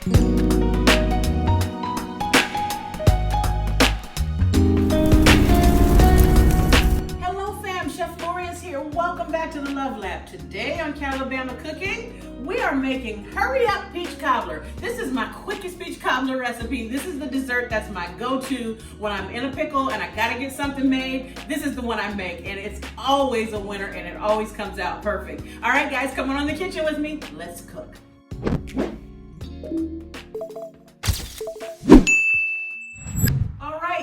Hello fam, Chef Lorious here. Welcome back to the Love Lab. Today on Calabama Cooking, we are making Hurry Up Peach Cobbler. This is my quickest peach cobbler recipe. This is the dessert that's my go-to when I'm in a pickle and I gotta get something made. This is the one I make, and it's always a winner and it always comes out perfect. All right guys, come on in the kitchen with me. Let's cook.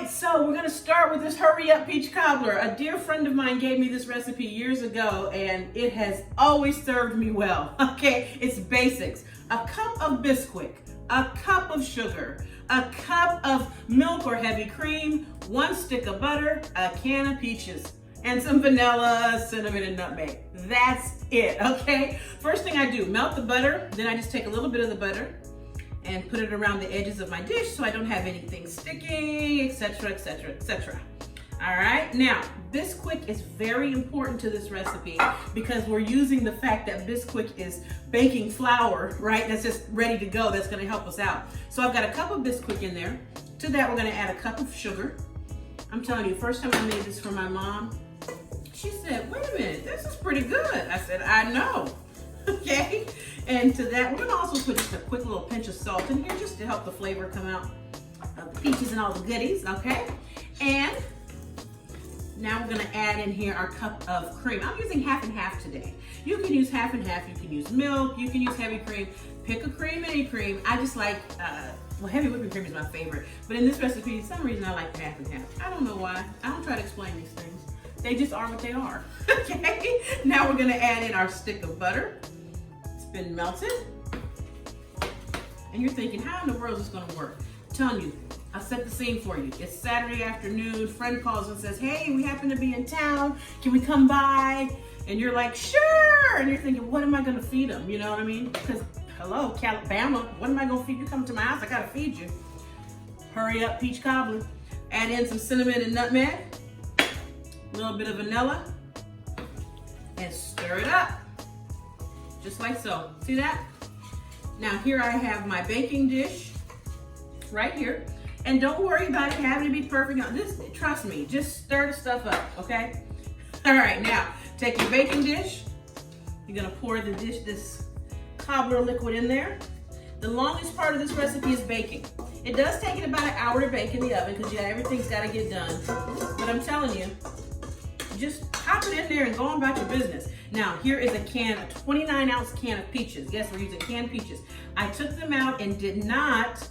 So we're gonna start with this Hurry Up Peach Cobbler. A dear friend of mine gave me this recipe years ago and it has always served me well, okay? It's basics. A cup of Bisquick, a cup of sugar, a cup of milk or heavy cream, 1 stick of butter, a can of peaches, and some vanilla, cinnamon, and nutmeg. That's it, okay? First thing I do, melt the butter, then I just take a little bit of the butter and put it around the edges of my dish so I don't have anything sticking, etc., etc., etc. All right, now, Bisquick is very important to this recipe because we're using the fact that Bisquick is baking flour, right? That's just ready to go, that's gonna help us out. So I've got a cup of Bisquick in there. To that, we're gonna add a cup of sugar. I'm telling you, first time I made this for my mom, she said, wait a minute, this is pretty good. I said, I know. Okay, and to that, we're gonna also put just a quick little pinch of salt in here just to help the flavor come out of the peaches and all the goodies, okay? And now we're gonna add in here our cup of cream. I'm using half and half today. You can use half and half, you can use milk, you can use heavy cream. Pick a cream, any cream. I just like, well, heavy whipping cream is my favorite, but in this recipe, for some reason I like half and half. I don't know why. I don't try to explain these things. They just are what they are, okay? Now we're gonna add in our stick of butter. It's been melted. And you're thinking, how in the world is this gonna work? I'm telling you, I'll set the scene for you. It's Saturday afternoon, friend calls and says, hey, we happen to be in town, can we come by? And you're like, sure! And you're thinking, what am I gonna feed them? You know what I mean? Because, hello, Calabama, what am I gonna feed you? Come to my house, I gotta feed you. Hurry Up Peach Cobbler. Add in some cinnamon and nutmeg. A little bit of vanilla, and stir it up, just like so. See that? Now here I have my baking dish right here, and don't worry about it having to be perfect. Just trust me, just stir the stuff up, okay? All right, now take your baking dish. You're gonna pour this cobbler liquid in there. The longest part of this recipe is baking. It does take it about an hour to bake in the oven because everything's got to get done. But I'm telling you, just pop it in there and go on about your business. Now, here is a 29-ounce can of peaches. Yes, we're using canned peaches. I took them out and did not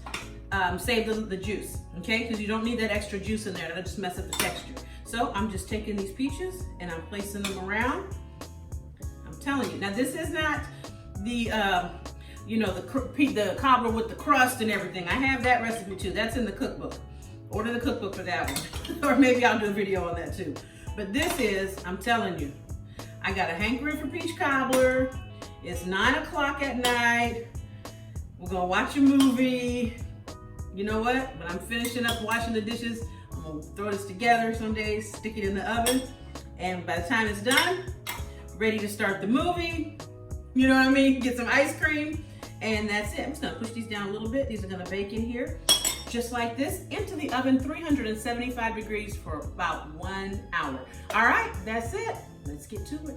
save the juice, okay? Because you don't need that extra juice in there. That'll just mess up the texture. So I'm just taking these peaches and I'm placing them around. I'm telling you. Now, this is not the, the cobbler with the crust and everything. I have that recipe too. That's in the cookbook. Order the cookbook for that one. Or maybe I'll do a video on that too. But this is, I'm telling you, I got a hankering for peach cobbler. It's 9 o'clock at night. We're gonna watch a movie. You know what? When I'm finishing up washing the dishes, I'm gonna throw this together some days, stick it in the oven, and by the time it's done, ready to start the movie. You know what I mean? Get some ice cream, and that's it. I'm just gonna push these down a little bit. These are gonna bake in here. Just like this, into the oven, 375 degrees for about 1 hour. All right, that's it. Let's get to it.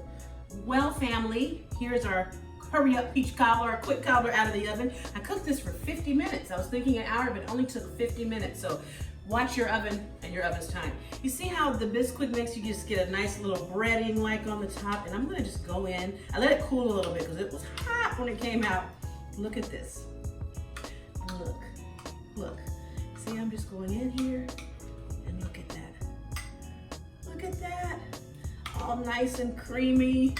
Well, family, here's our Hurry Up Peach Cobbler, a quick cobbler out of the oven. I cooked this for 50 minutes. I was thinking an hour, but it only took 50 minutes. So watch your oven and your oven's time. You see how the Bisquick makes you just get a nice little breading like on the top? And I'm gonna just go in. I let it cool a little bit because it was hot when it came out. Look at this. Look, look. See, I'm just going in here, and look at that. Look at that. All nice and creamy.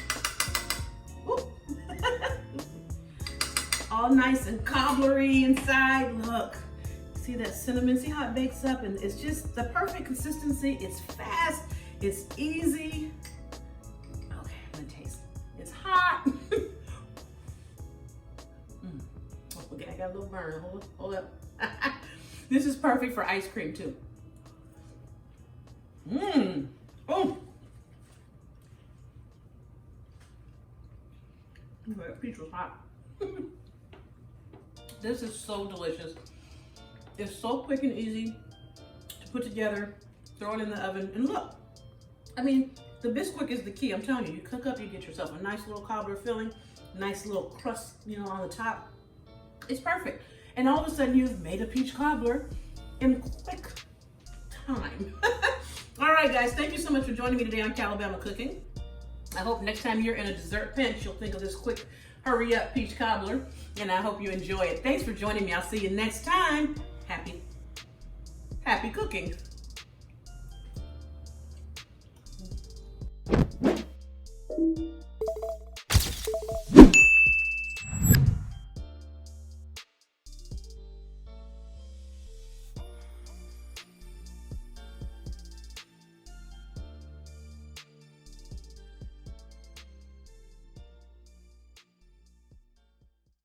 All nice and cobblery inside. Look, see that cinnamon? See how it bakes up? And it's just the perfect consistency. It's fast, it's easy. Okay, I'm gonna taste it. It's hot. Okay, I got a little burn. Hold up. This is perfect for ice cream too. Oh. That peach was hot. This is so delicious. It's so quick and easy to put together. Throw it in the oven, and look. I mean, the Bisquick is the key. I'm telling you, you cook up, you get yourself a nice little cobbler filling, nice little crust, you know, on the top. It's perfect. And all of a sudden, you've made a peach cobbler in quick time. All right, guys, thank you so much for joining me today on Calabama Cooking. I hope next time you're in a dessert pinch, you'll think of this quick, hurry up peach cobbler, and I hope you enjoy it. Thanks for joining me. I'll see you next time. Happy cooking.